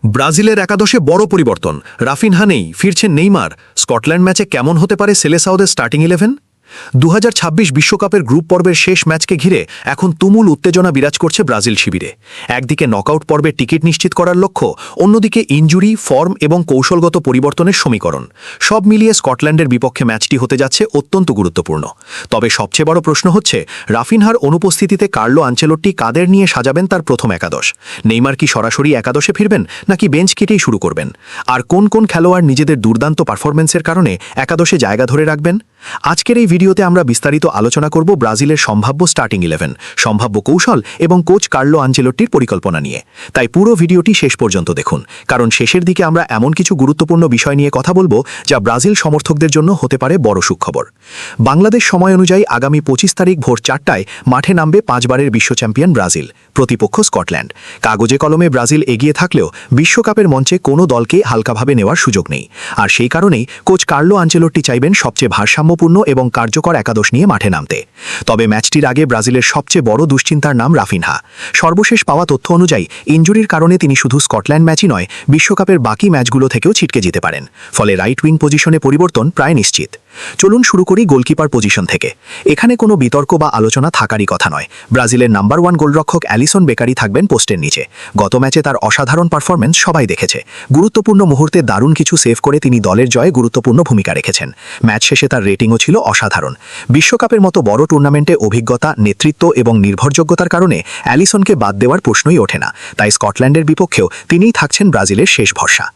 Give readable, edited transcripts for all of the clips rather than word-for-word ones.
ব্রাজিলের একাদশে বড় পরিবর্তন। রাফিনহা নেই, ফিরছেন নেইমার। স্কটল্যান্ড ম্যাচে কেমন হতে পারে সেলেসাওদের স্টার্টিং 11? 2026 বিশ্বকাপের গ্রুপ পর্বের শেষ ম্যাচকে ঘিরে এখন তুমুল উত্তেজনা বিরাজ করছে ব্রাজিল শিবিরে। একদিকে নকআউট পর্বে টিকিট নিশ্চিত করার লক্ষ্য, অন্যদিকে ইনজুরি, ফর্ম এবং কৌশলগত পরিবর্তনের সমীকরণ। সব মিলিয়ে স্কটল্যান্ডের বিপক্ষে ম্যাচটি হতে যাচ্ছে অত্যন্ত গুরুত্বপূর্ণ। তবে সবচেয়ে বড় প্রশ্ন হচ্ছে, রাফিনহার অনুপস্থিতিতে কার্লো আনচেলোট্টি কাদের নিয়ে সাজাবেন তার প্রথম একাদশ? নেইমার কি সরাসরি একাদশে ফিরবেন, নাকি বেঞ্চ কেটেই শুরু করবেন? আর কোন কোন খেলোয়াড় নিজেদের দুর্দান্ত পারফরম্যান্সের কারণে একাদশে জায়গা ধরে রাখবেন? আজকের এই ভিডিওতে আমরা বিস্তারিত আলোচনা করব ব্রাজিলের সম্ভাব্য স্টার্টিং 11, সম্ভাব্য কৌশল এবং কোচ কার্লো আনচেলোট্টির পরিকল্পনা নিয়ে। তাই পুরো ভিডিওটি শেষ পর্যন্ত দেখুন, কারণ শেষের দিকে আমরা এমন কিছু গুরুত্বপূর্ণ বিষয় নিয়ে কথা বলবো যা ব্রাজিল সমর্থকদের জন্য হতে পারে বড় সুখবর। বাংলাদেশ সময় অনুযায়ী আগামী 25 তারিখ ভোর 4টায় মাঠে নামবে 5 বারের বিশ্ব চ্যাম্পিয়ন ব্রাজিল, প্রতিপক্ষ স্কটল্যান্ড। কাগজে কলমে ব্রাজিল এগিয়ে থাকলেও বিশ্বকাপের মঞ্চে কোনো দলকে হালকাভাবে নেওয়ার সুযোগ নেই। আর সেই কারণেই কোচ কার্লো আনচেলোট্টি চাইবেন সবচেয়ে ভারসাম্যপূর্ণ এবং কার্যকর একাদশ নিয়ে মাঠে নামতে। তবে ম্যাচটির আগে ব্রাজিলের সবচেয়ে বড় দুশ্চিন্তার নাম রাফিনহা। সর্বশেষ পাওয়া তথ্য অনুযায়ী ইনজুরির কারণে তিনি শুধু স্কটল্যান্ড ম্যাচই নয়, বিশ্বকাপের বাকি ম্যাচগুলো থেকেও ছিটকে যেতে পারেন। ফলে রাইট উইং পজিশনে পরিবর্তন প্রায় নিশ্চিত। চলুন শুরু করি গোলকিপার পজিশন থেকে। এখানে কোনো বিতর্ক বা আলোচনা থাকারই কথা নয়। ব্রাজিলের নাম্বার 1 গোলরক্ষক অ্যালিসন বেকারি থাকবেন পোস্টের নিচে। গত ম্যাচে তার অসাধারণ পারফরম্যান্স সবাই দেখেছে। গুরুত্বপূর্ণ মুহূর্তে দারুণ কিছু সেভ করে তিনি দলের জয়ে গুরুত্বপূর্ণ ভূমিকা রেখেছেন। ম্যাচ শেষে তার রেটিংও ছিল অসাধারণ। বিশ্বকাপের মতো বড় টুর্নামেন্টে অভিজ্ঞতা, নেতৃত্ব এবং নির্ভরযোগ্যতার কারণে অ্যালিসনকে বাদ দেওয়ার প্রশ্নই ওঠে না। তাই স্কটল্যান্ডের বিপক্ষেও তিনিই থাকছেন ব্রাজিলের শেষ ভরসা।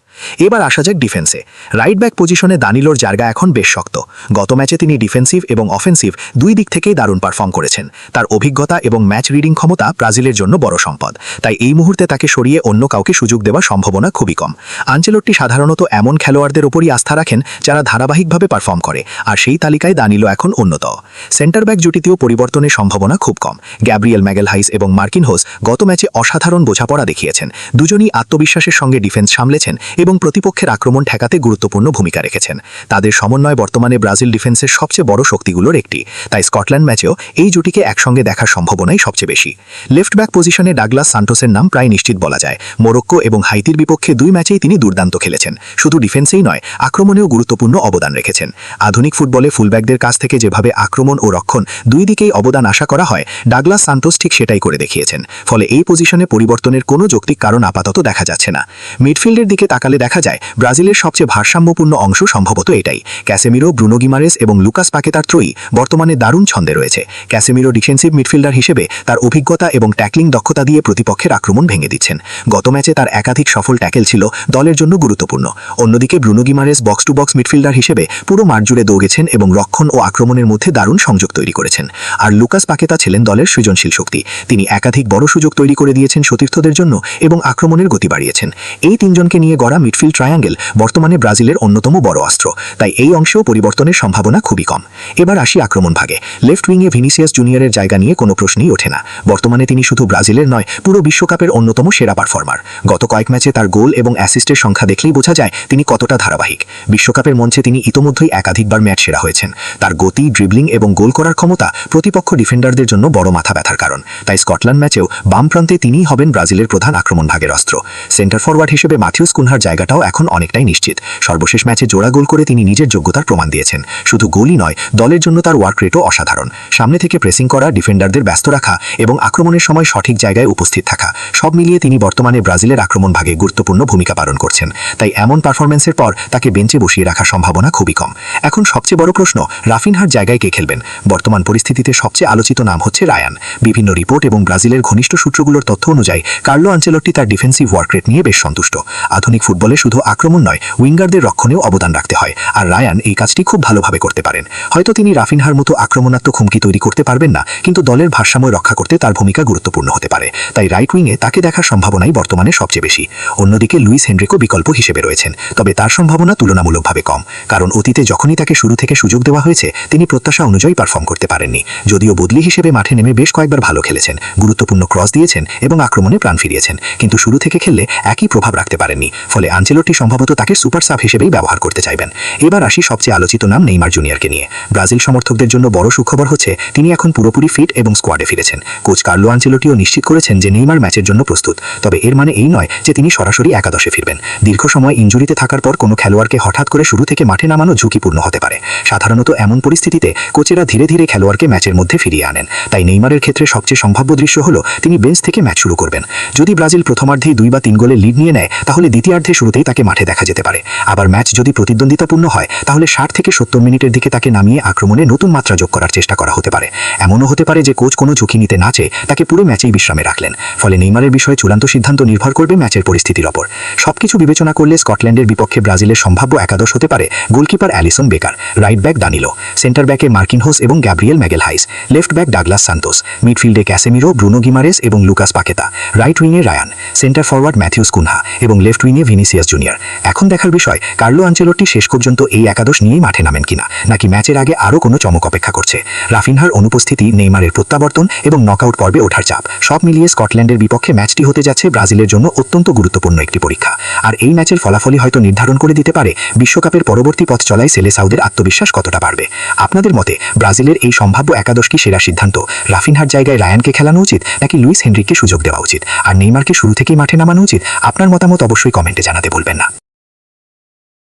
এবার আসা যাক ডিফেন্সে। রাইট ব্যাক পজিশনে দানিলোর জায়গা এখন বেশ শক্ত। গত ম্যাচে তিনি ডিফেন্সিভ এবং অফেন্সিভ দুই দিক থেকেই দারুণ পারফর্ম করেছেন। তার অভিজ্ঞতা এবং ম্যাচ রিডিং ক্ষমতা ব্রাজিলের জন্য বড় সম্পদ। তাই এই মুহূর্তে তাকে সরিয়ে অন্য কাউকে সুযোগ দেওয়ার সম্ভাবনা খুবই কম। আনচেলোট্টি সাধারণত এমন খেলোয়াড়দের ওপরই আস্থা রাখেন যারা ধারাবাহিকভাবে পারফর্ম করে, আর সেই তালিকায় দানিলো এখন অন্যতম। সেন্টার ব্যাক জুটিতেও পরিবর্তনের সম্ভাবনা খুব কম। গ্যাব্রিয়েল ম্যাগেলহাইস এবং মার্কিনহোস গত ম্যাচে অসাধারণ বোঝাপড়া দেখিয়েছেন। দুজনই আত্মবিশ্বাসের সঙ্গে ডিফেন্স সামলেছেন এবং প্রতিপক্ষের আক্রমণ ঠেকাতে গুরুত্বপূর্ণ ভূমিকা রেখেছেন। তাদের সমন্বয় বর্তমানে ব্রাজিল ডিফেন্সের সবচেয়ে বড় শক্তিগুলোর একটি। তাই স্কটল্যান্ড ম্যাচেও এই জুটিকে একসঙ্গে দেখার সম্ভাবনাই সবচেয়ে বেশি। লেফট ব্যাক পজিশনে ডাগলাস সান্টোসের নাম প্রায় নিশ্চিত বলা যায়। মোরক্কো এবং হাইতির বিপক্ষে দুই ম্যাচেই তিনি দুর্দান্ত খেলেছেন। শুধু ডিফেন্সেই নয়, আক্রমণেও গুরুত্বপূর্ণ অবদান রেখেছেন। আধুনিক ফুটবলে ফুলব্যাকদের কাছ থেকে যেভাবে আক্রমণ ও রক্ষণ দুই দিকেই অবদান আশা করা হয়, ডাগলাস সান্টোস ঠিক সেটাই করে দেখিয়েছেন। ফলে এই পজিশনে পরিবর্তনের কোনো যৌক্তিক কারণ আপাতত দেখা যাচ্ছে না। মিডফিল্ডের দিকে তাকালে দেখা যায় ব্রাজিলের সবচেয়ে ভারসাম্যপূর্ণ অংশ সম্ভবত এটাই। ক্যাসেমিরো, ব্রুনো গিমারেস এবং লুকাস পাকেতার ত্রয়ী বর্তমানে দারুণ ছন্দে রয়েছে। ক্যাসেমিরো ডিফেন্সিভ মিডফিল্ডার হিসেবে তার অভিজ্ঞতা এবং ট্যাকলিং দক্ষতা দিয়ে প্রতিপক্ষের আক্রমণ ভেঙে দিচ্ছেন। গত ম্যাচে তার একাধিক সফল ট্যাকেল ছিল দলের জন্য গুরুত্বপূর্ণ। অন্যদিকে Bruno Guimaraes box to box midfielder হিসেবে পুরো মাঠ জুড়ে দৌড়েছেন এবং রক্ষণ ও আক্রমণের মধ্যে দারুণ সংযোগ তৈরি করেছেন। আর লুকাস পাকেতা ছিলেন দলের সৃজনশীল শক্তি। তিনি একাধিক বড় সুযোগ তৈরি করে দিয়েছেন সতীর্থদের জন্য এবং আক্রমণের গতি বাড়িয়েছেন। এই তিনজনকে নিয়ে গড়া মিডফিল্ড ট্রায়াঙ্গেল বর্তমানে ব্রাজিলের অন্যতম বড় অস্ত্র। তাই এই অংশেও পরিবর্তনের সম্ভাবনা খুবই কম। এবার আসি আক্রমণ ভাগে। লেফট উইংয়ে ভিনিসিয়াস জুনিয়রের জায়গা নিয়ে কোনো প্রশ্নই ওঠে না। বর্তমানে তিনি শুধু ব্রাজিলের নয়, পুরো বিশ্বকাপের অন্যতম সেরা পারফর্মার। গত কয়েক ম্যাচে তার গোল এবং অ্যাসিস্টের সংখ্যা দেখলেই বোঝা যায় তিনি কতটা ধারাবাহিক। বিশ্বকাপের মঞ্চে তিনি ইতোমধ্যেই একাধিকবার ম্যাচ সেরা হয়েছেন। তার গতি, ড্রিবলিং এবং গোল করার ক্ষমতা প্রতিপক্ষ ডিফেন্ডারদের জন্য বড় মাথা ব্যথার কারণ। তাই স্কটল্যান্ড ম্যাচেও বাম প্রান্তে তিনিই হবেন ব্রাজিলের প্রধান আক্রমণ ভাগের অস্ত্র। সেন্টার ফরওয়ার্ড হিসেবে মাথিউস কুনহার জায়গাটাও এখন অনেকটাই নিশ্চিত। সর্বশেষ ম্যাচে জোড়া গোল করে তিনি নিজের যোগ্যতার প্রমাণ দিয়েছেন। শুধু গোলই নয়, দলের জন্য তার ওয়ার্ক রেটও অসাধারণ। সামনে থেকে প্রেসিং করা, ডিফেন্ডারদের ব্যস্ত রাখা এবং আক্রমণের সময় সঠিক জায়গায় উপস্থিত থাকা, সব মিলিয়ে তিনি বর্তমানে ব্রাজিলের আক্রমণ ভাগে গুরুত্বপূর্ণ ভূমিকা পালন করছেন। তাই এমন পারফরম্যান্সের পর তাকে বেঞ্চে বসিয়ে রাখার সম্ভাবনা খুবই কম। এখন সবচেয়ে বড় প্রশ্ন, রাফিনহার জায়গায় কে খেলবেন? বর্তমান পরিস্থিতিতে সবচেয়ে আলোচিত নাম হচ্ছে রায়ান। বিভিন্ন রিপোর্ট এবং ব্রাজিলের ঘনিষ্ঠ সূত্রগুলোর তথ্য অনুযায়ী কার্লো আনচেলোট্টি তার ডিফেন্সিভ ওয়ার্ক রেট নিয়ে বেশ সন্তুষ্ট। আধুনিক ফুটবলে শুধু আক্রমণ নয়, উইঙ্গারদের রক্ষণেও অবদান রাখতে হয়, আর রায়ান এই কাজটি খুব ভালোভাবে করতে পারেন। হয়তো তিনি রাফিনহার মতো আক্রমণাত্মক হুমকি তৈরি করতে পারবেন না, কিন্তু দলের ভারসাম্য রক্ষা করতে তার ভূমিকা গুরুত্বপূর্ণ হতে পারে। তাই রাইট উইংয়ে তাকে দেখার সম্ভাবনাই বর্তমানে সবচেয়ে বেশি। অন্যদিকে লুইস হেনরিকো বিকল্প হিসেবে রয়েছেন, তবে তার সম্ভাবনা তুলনামূলকভাবে কম, কারণ অতীতে যখনই তাকে শুরু থেকে সুযোগ দেওয়া হয়েছে তিনি প্রত্যাশা অনুযায়ী পারফর্ম করতে পারেননি। যদিও বদলি হিসেবে মাঠে নেমে বেশ কয়েকবার ভালো খেলেছেন, গুরুত্বপূর্ণ ক্রস দিয়েছেন এবং আক্রমণে প্রাণ ফিরিয়েছেন, কিন্তু শুরু থেকে খেললে একই প্রভাব রাখতে পারেননি। ফলে ফলে আনচেলত্তি সম্ভবত তাকে সুপার সাব হিসেবেই ব্যবহার করতে চাইবেন। এবার আসি সবচেয়ে আলোচিত নাম নেইমার জুনিয়রকে নিয়ে। ব্রাজিল সমর্থকদের জন্য বড় সুখবর হচ্ছে তিনি এখন পুরোপুরি ফিট এবং স্কোয়াডে ফিরেছেন। কোচ কার্লো আনচেলত্তিও নিশ্চিত করেছেন যে নেইমার ম্যাচের জন্য প্রস্তুত। তবে এর মানে এই নয় যে তিনি সরাসরি একাদশে ফিরবেন। দীর্ঘ সময় ইনজুরিতে থাকার পর কোনো খেলোয়াড়কে হঠাৎ করে শুরু থেকে মাঠে নামানো ঝুঁকিপূর্ণ হতে পারে। সাধারণত এমন পরিস্থিতিতে কোচেরা ধীরে ধীরে খেলোয়াড়কে ম্যাচের মধ্যে ফিরিয়ে আনেন। তাই নেইমারের ক্ষেত্রে সবচেয়ে সম্ভাব্য দৃশ্য হলো তিনি বেঞ্চ থেকে ম্যাচ শুরু করবেন। যদি ব্রাজিল প্রথমার্ধেই 2 বা 3 গোলে লিড নিয়ে নেয় তাহলে দ্বিতীয়ার্ধে শুরুতেই তাকে মাঠে দেখা যেতে পারে। আবার ম্যাচ যদি প্রতিদ্বন্দ্বিতাপূর্ণ হয় তাহলে 60 থেকে 70 মিনিটের দিকে তাকে নামিয়ে আক্রমণে নতুন মাত্রা যোগ করার চেষ্টা করা হতে পারে। এমনও হতে পারে যে কোচ কোনো ঝুঁকি নিতে না চেয়ে তাকে পুরো ম্যাচেই বিশ্রামে রাখলেন। ফলে নেইমারের বিষয়ে চূড়ান্ত সিদ্ধান্ত নির্ভর করবে ম্যাচের পরিস্থিতির ওপর। সবকিছু বিবেচনা করলে স্কটল্যান্ডের বিপক্ষে ব্রাজিলের সম্ভাব্য একাদশ হতে পারে goalkeeper Alisson Becker, right back Danilo, centre ব্যাকে মার্কিনহোস এবং Gabriel Magalhaes, left back Douglas Santos, মিডফিল্ডে ক্যাসেমিরো, ব্রুনো গিমারেস এবং লুকাস পাকেতা, রাইট উইংয়ে Rayan, centre forward Matheus Cunha এবং লেফট উইংয়ে ভিনিসিয়াস জুনিয়র। এখন দেখার বিষয় কার্লো আনচেলত্তি শেষ পর্যন্ত এই একাদশ নিয়েই মাঠে নামেন কিনা, নাকি ম্যাচের আগে আরও কোনো চমক অপেক্ষা করছে। রাফিনহার অনুপস্থিতি, নেইমারের প্রত্যাবর্তন এবং নকআউট পর্বে ওঠার চাপ সব মিলিয়ে স্কটল্যান্ডের বিপক্ষে ম্যাচটি হতে যাচ্ছে ব্রাজিলের জন্য অত্যন্ত গুরুত্বপূর্ণ একটি পরীক্ষা। আর এই ম্যাচের ফলাফলই হয়তো নির্ধারণ করে দিতে পারে বিশ্বকাপের পরবর্তী পথ চলায় সেলেসাউদের আত্মবিশ্বাস কতটা বাড়বে। আপনাদের মতে ব্রাজিলের এই সম্ভাব্য একাদশ কি সেরা সিদ্ধান্ত? রাফিনহার জায়গায় রায়ানকে খেলানো উচিত নাকি লুইস হেনরিককে সুযোগ দেওয়া উচিত? আর নেইমারকে শুরু থেকেই মাঠে নামানো উচিত? আপনার মতামত অবশ্যই কমেন্টে জানাতে ভুলবেন না।